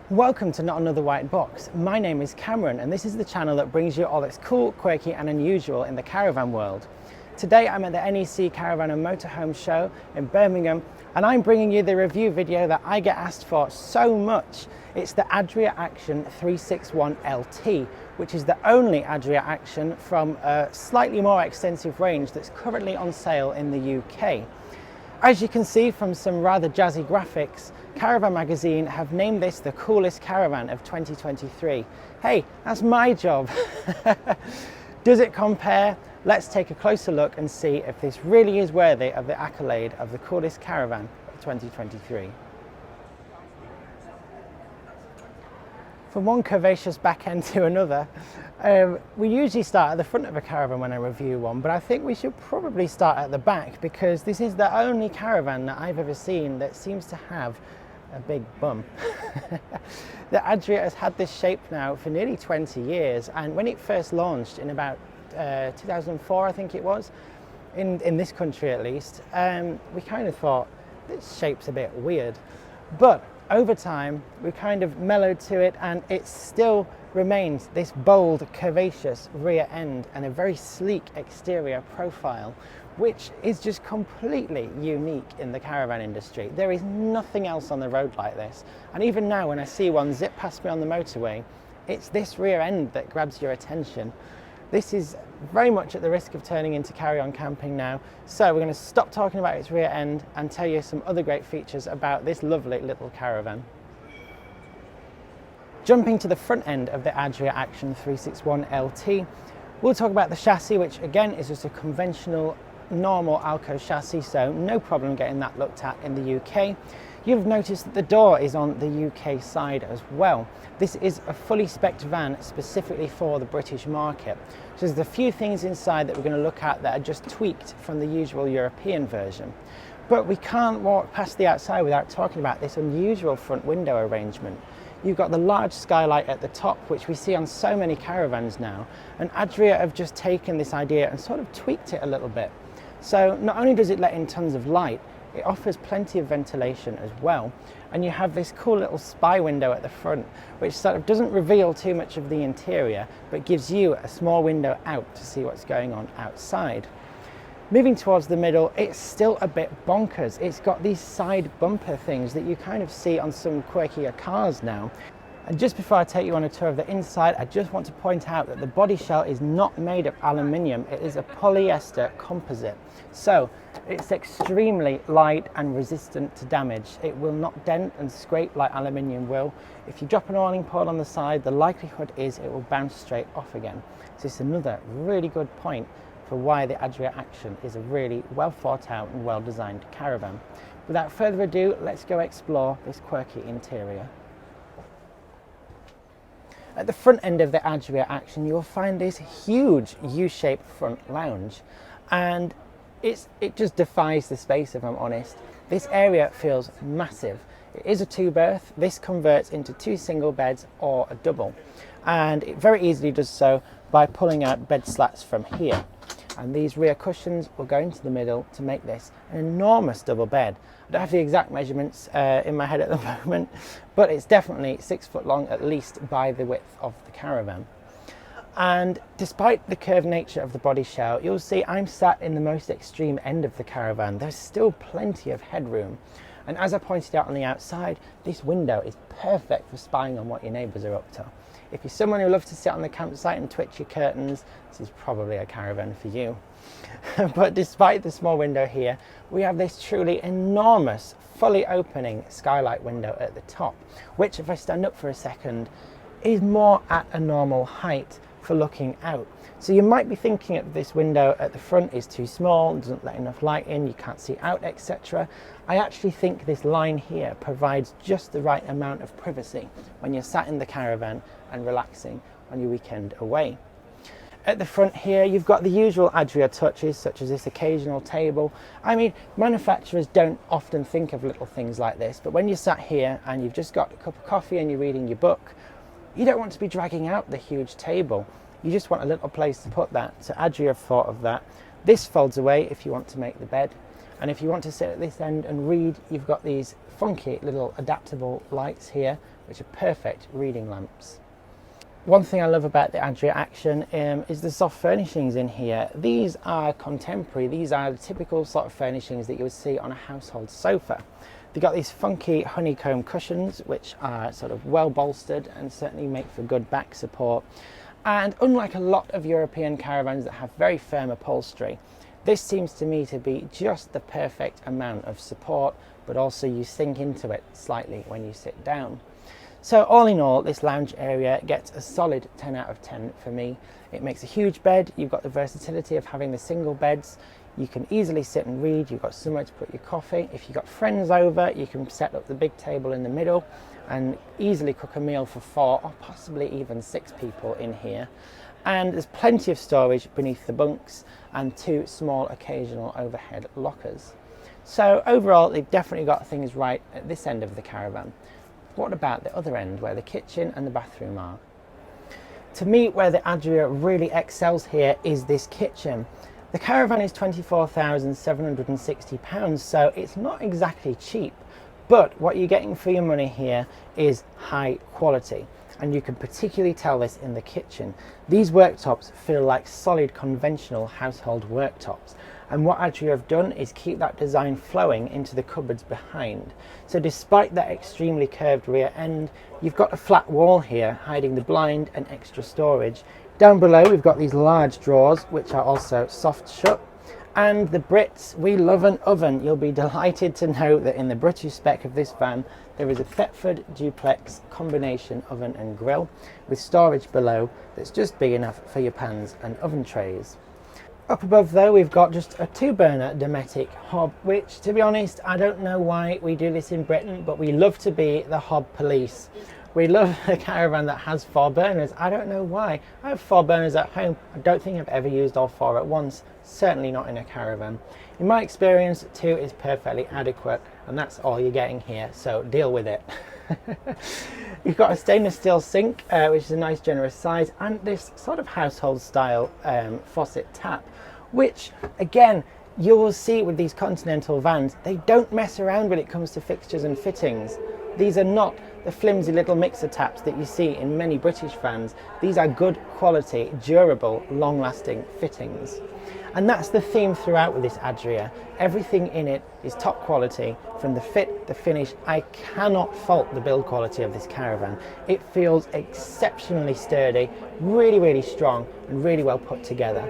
Welcome to Not Another White Box. My name is Cameron and this is the channel that brings you all that's cool, quirky and unusual in the caravan world. Today I'm at the NEC Caravan and Motorhome Show in Birmingham and I'm bringing you the review video that I get asked for so much. It's the Adria Action 361 LT, which is the only Adria Action from a slightly more extensive range that's currently on sale in the UK. As you can see from some rather jazzy graphics, Caravan magazine have named this the coolest caravan of 2023. Hey, that's my job. Does it compare? Let's take a closer look and see if this really is worthy of the accolade of the coolest caravan of 2023. From one curvaceous back end to another, we usually start at the front of a caravan when I review one, but I think we should probably start at the back because this is the only caravan that I've ever seen that seems to have a big bum. The Adria has had this shape now for nearly 20 years, and when it first launched in about 2004, I think it was, in this country at least, we kind of thought this shape's a bit weird, but over time we kind of mellowed to it and it still remains this bold, curvaceous rear end and a very sleek exterior profile, which is just completely unique in the caravan industry. There is nothing else on the road like this, and even now when I see one zip past me on the motorway, it's this rear end that grabs your attention. This is very much at the risk of turning into carry-on camping now, so we're going to stop talking about its rear end and tell you some other great features about this lovely little caravan. Jumping to the front end of the Adria Action 361 LT, we'll talk about the chassis, which again is just a conventional normal Alco chassis, so no problem getting that looked at in the UK. You've noticed that the door is on the UK side as well. This is a fully spec'd van specifically for the British market. So there's a few things inside that we're going to look at that are just tweaked from the usual European version. But we can't walk past the outside without talking about this unusual front window arrangement. You've got the large skylight at the top, which we see on so many caravans now, and Adria have just taken this idea and sort of tweaked it a little bit. So not only does it let in tons of light, it offers plenty of ventilation as well, and you have this cool little spy window at the front which sort of doesn't reveal too much of the interior but gives you a small window out to see what's going on outside. Moving towards the middle, it's still a bit bonkers. It's got these side bumper things that you kind of see on some quirkier cars now. And just before I take you on a tour of the inside, I just want to point out that the body shell is not made of aluminium, it is a polyester composite. So it's extremely light and resistant to damage. It will not dent and scrape like aluminium will. If you drop an awning pole on the side, the likelihood is it will bounce straight off again. So it's another really good point for why the Adria Action is a really well thought out and well designed caravan. Without further ado, let's go explore this quirky interior. At the front end of the Adria Action, you'll find this huge U-shaped front lounge, and it just defies the space, if I'm honest. This area feels massive. It is a two-berth. This converts into two single beds or a double, and it very easily does so by pulling out bed slats from here. And these rear cushions will go into the middle to make this an enormous double bed. I don't have the exact measurements in my head at the moment, but it's definitely 6 foot long at least by the width of the caravan. And despite the curved nature of the body shell, you'll see I'm sat in the most extreme end of the caravan. There's still plenty of headroom. And as I pointed out on the outside, this window is perfect for spying on what your neighbours are up to. If you're someone who loves to sit on the campsite and twitch your curtains, this is probably a caravan for you. But despite the small window here, we have this truly enormous, fully opening skylight window at the top, which, if I stand up for a second, is more at a normal height for looking out. So you might be thinking that this window at the front is too small, doesn't let enough light in, you can't see out, etc. I actually think this line here provides just the right amount of privacy when you're sat in the caravan and relaxing on your weekend away. At the front here, you've got the usual Adria touches, such as this occasional table. I mean, manufacturers don't often think of little things like this, but when you're sat here and you've just got a cup of coffee and you're reading your book, you don't want to be dragging out the huge table. You just want a little place to put that. So Adria have thought of that. This folds away if you want to make the bed. And if you want to sit at this end and read, you've got these funky little adaptable lights here, which are perfect reading lamps. One thing I love about the Adria Action is the soft furnishings in here. These are contemporary. These are the typical sort of furnishings that you would see on a household sofa. They've got these funky honeycomb cushions, which are sort of well bolstered and certainly make for good back support. And unlike a lot of European caravans that have very firm upholstery, this seems to me to be just the perfect amount of support, but also you sink into it slightly when you sit down. So all in all, this lounge area gets a solid 10 out of 10 for me. It makes a huge bed. You've got the versatility of having the single beds. You can easily sit and read. You've got somewhere to put your coffee. If you've got friends over, you can set up the big table in the middle and easily cook a meal for 4 or possibly even 6 people in here. And there's plenty of storage beneath the bunks and 2 small occasional overhead lockers. So overall, they've definitely got things right at this end of the caravan. What about the other end, where the kitchen and the bathroom are? To me, where the Adria really excels here is this kitchen. The Caravan is £24,760, so it's not exactly cheap, but what you're getting for your money here is high quality. And you can particularly tell this in the kitchen. These worktops feel like solid conventional household worktops. And what Adria have done is keep that design flowing into the cupboards behind. So despite that extremely curved rear end, you've got a flat wall here hiding the blind and extra storage. Down below we've got these large drawers which are also soft shut. And the Brits, we love an oven. You'll be delighted to know that in the British spec of this van there is a Thetford duplex combination oven and grill with storage below that's just big enough for your pans and oven trays. Up above though, we've got just a 2-burner Dometic hob, which to be honest, I don't know why we do this in Britain, but we love to be the hob police. We love a caravan that has 4 burners. I don't know why. I have 4 burners at home. I don't think I've ever used all 4 at once, certainly not in a caravan. In my experience, 2 is perfectly adequate, and that's all you're getting here, so deal with it. You've got a stainless steel sink, which is a nice generous size, and this sort of household style faucet tap, which again you will see with these continental vans, they don't mess around when it comes to fixtures and fittings. These are not the flimsy little mixer taps that you see in many British vans. These are good quality, durable, long-lasting fittings. And that's the theme throughout with this Adria. Everything in it is top quality, from the fit, the finish. I cannot fault the build quality of this caravan. It feels exceptionally sturdy, really, really strong, and really well put together.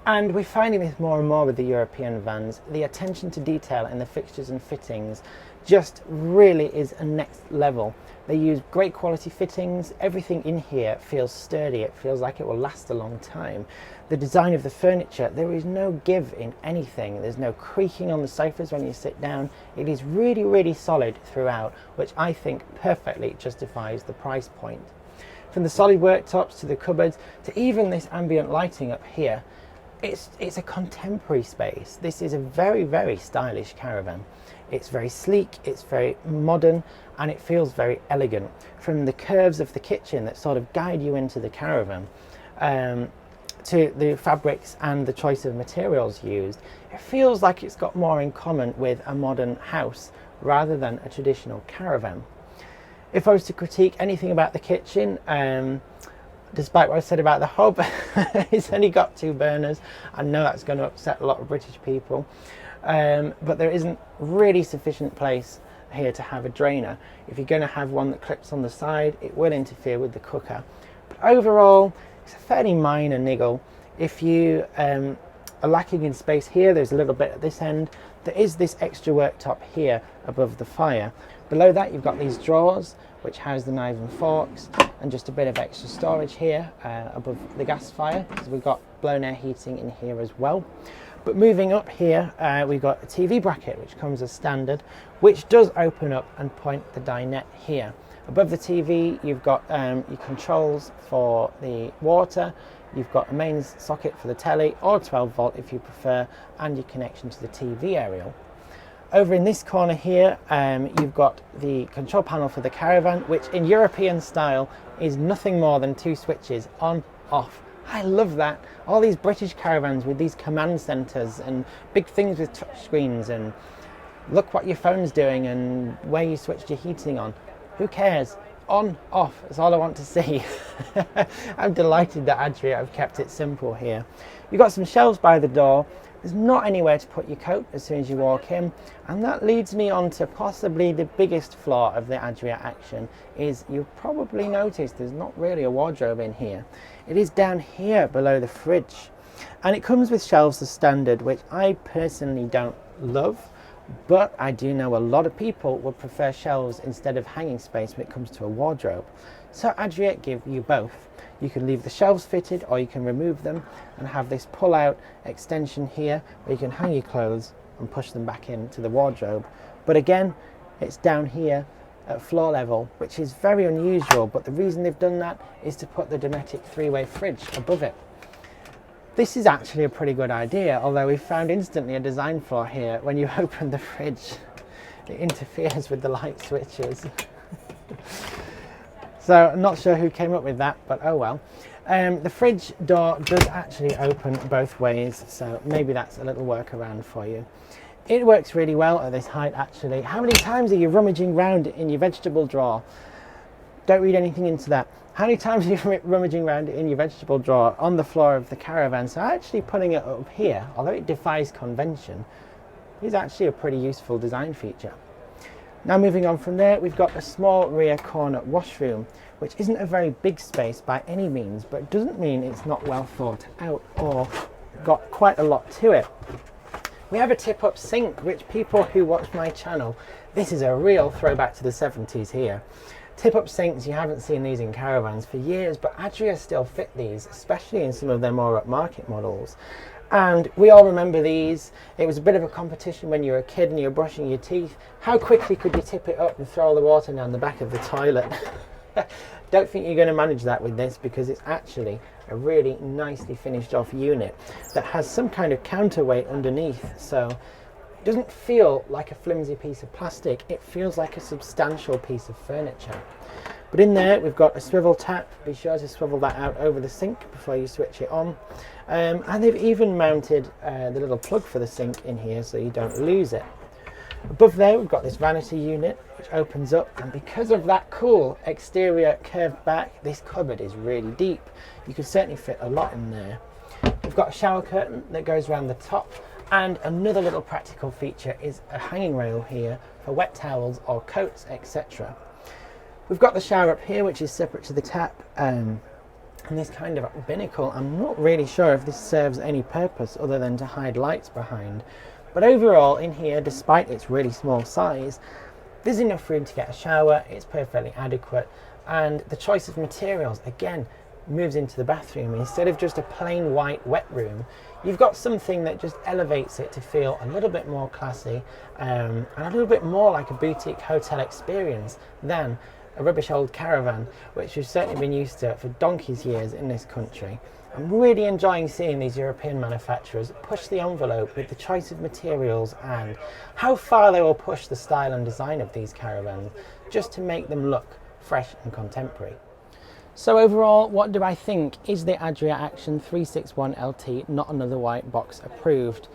And we're finding this more and more with the European vans. The attention to detail in the fixtures and fittings just really is a next level. They use great quality fittings. Everything in here feels sturdy. It feels like it will last a long time. The design of the furniture, there is no give in anything. There's no creaking on the sofas when you sit down. It is really, really solid throughout, which I think perfectly justifies the price point. From the solid worktops to the cupboards to even this ambient lighting up here, it's a contemporary space. This is a very, very stylish caravan. It's very sleek, it's very modern, and it feels very elegant. From the curves of the kitchen that sort of guide you into the caravan, to the fabrics and the choice of materials used, it feels like it's got more in common with a modern house rather than a traditional caravan. If I was to critique anything about the kitchen, despite what I said about the hob, it's only got 2 burners. I know that's going to upset a lot of British people, but there isn't really sufficient place here to have a drainer. If you're going to have one that clips on the side, it will interfere with the cooker. But overall, it's a fairly minor niggle. If you are lacking in space here, there's a little bit at this end. There is this extra worktop here above the fire. Below that you've got these drawers which house the knives and forks, and just a bit of extra storage here above the gas fire, because we've got blown air heating in here as well. But moving up here, we've got a TV bracket which comes as standard, which does open up and point the dinette here. Above the TV you've got your controls for the water, you've got a mains socket for the telly, or 12 volt if you prefer, and your connection to the TV aerial. Over in this corner here, you've got the control panel for the Caravan, which in European style is nothing more than 2 switches, on, off, I love that. All these British Caravans with these command centres and big things with touch screens and look what your phone's doing and where you switched your heating on. Who cares? On, off, that's all I want to see. I'm delighted that Adria have kept it simple here. You've got some shelves by the door. There's not anywhere to put your coat as soon as you walk in, and that leads me on to possibly the biggest flaw of the Adria Action. Is you've probably noticed there's not really a wardrobe in here. It is down here below the fridge, and it comes with shelves as standard, which I personally don't love, but I do know a lot of people would prefer shelves instead of hanging space when it comes to a wardrobe. So Adria give you both. You can leave the shelves fitted, or you can remove them and have this pull-out extension here where you can hang your clothes and push them back into the wardrobe. But again, it's down here at floor level, which is very unusual, but the reason they've done that is to put the Dometic three-way fridge above it. This is actually a pretty good idea, although we found instantly a design flaw here. When you open the fridge, it interferes with the light switches. So I'm not sure who came up with that, but oh well. The fridge door does actually open both ways, so maybe that's a little workaround for you. It works really well at this height actually. How many times are you rummaging around in your vegetable drawer? Don't read anything into that. How many times are you rummaging around in your vegetable drawer on the floor of the Caravan? So actually putting it up here, although it defies convention, is actually a pretty useful design feature. Now moving on from there, we've got a small rear corner washroom, which isn't a very big space by any means, but it doesn't mean it's not well thought out or got quite a lot to it. We have a tip-up sink, which people who watch my channel, this is a real throwback to the 70s here. Tip-up sinks, you haven't seen these in Caravans for years, but Adria still fit these, especially in some of their more upmarket models. And we all remember these. It was a bit of a competition when you were a kid and you were brushing your teeth. How quickly could you tip it up and throw all the water down the back of the toilet? Don't think you're going to manage that with this, because it's actually a really nicely finished off unit that has some kind of counterweight underneath, so it doesn't feel like a flimsy piece of plastic, it feels like a substantial piece of furniture. But in there we've got a swivel tap. Be sure to swivel that out over the sink before you switch it on, and they've even mounted the little plug for the sink in here so you don't lose it. Above there we've got this vanity unit which opens up, and because of that cool exterior curved back, this cupboard is really deep. You could certainly fit a lot in there. We've got a shower curtain that goes around the top, and another little practical feature is a hanging rail here for wet towels or coats, etc. We've got the shower up here, which is separate to the tap, and this kind of binnacle. I'm not really sure if this serves any purpose other than to hide lights behind. But overall in here, despite its really small size, there's enough room to get a shower, it's perfectly adequate, and the choice of materials, again, moves into the bathroom. Instead of just a plain white wet room, you've got something that just elevates it to feel a little bit more classy, and a little bit more like a boutique hotel experience than a rubbish old Caravan, which we've certainly been used to for donkey's years in this country. I'm really enjoying seeing these European manufacturers push the envelope with the choice of materials and how far they will push the style and design of these Caravans just to make them look fresh and contemporary. So overall, what do I think? Is the Adria Action 361LT Not Another White Box approved?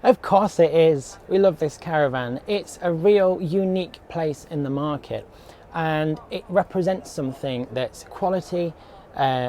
Of course it is. We love this Caravan. It's a real unique place in the market, and it represents something that's quality,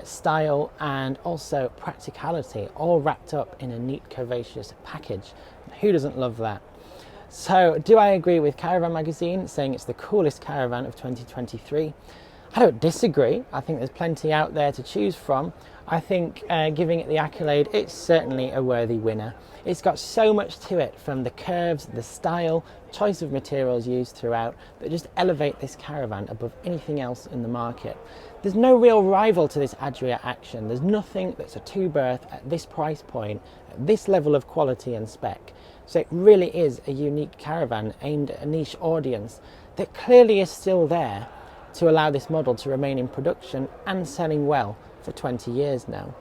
style and also practicality, all wrapped up in a neat curvaceous package. Who doesn't love that? So do I agree with Caravan magazine saying it's the coolest Caravan of 2023? I don't disagree. I think there's plenty out there to choose from. I think giving it the accolade, it's certainly a worthy winner. It's got so much to it, from the curves, the style, choice of materials used throughout, that just elevate this Caravan above anything else in the market. There's no real rival to this Adria Action. There's nothing that's a two-berth at this price point, at this level of quality and spec. So it really is a unique Caravan aimed at a niche audience that clearly is still there to allow this model to remain in production and selling well for 20 years now.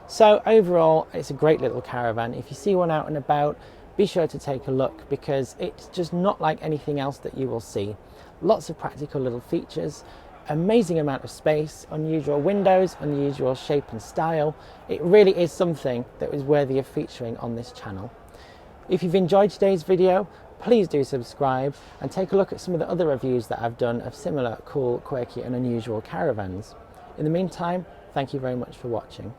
So overall, it's a great little Caravan. If you see one out and about, be sure to take a look, because it's just not like anything else that you will see. Lots of practical little features, amazing amount of space, unusual windows, unusual shape and style. It really is something that is worthy of featuring on this channel. If you've enjoyed today's video, please do subscribe and take a look at some of the other reviews that I've done of similar cool, quirky and unusual caravans. In the meantime, thank you very much for watching.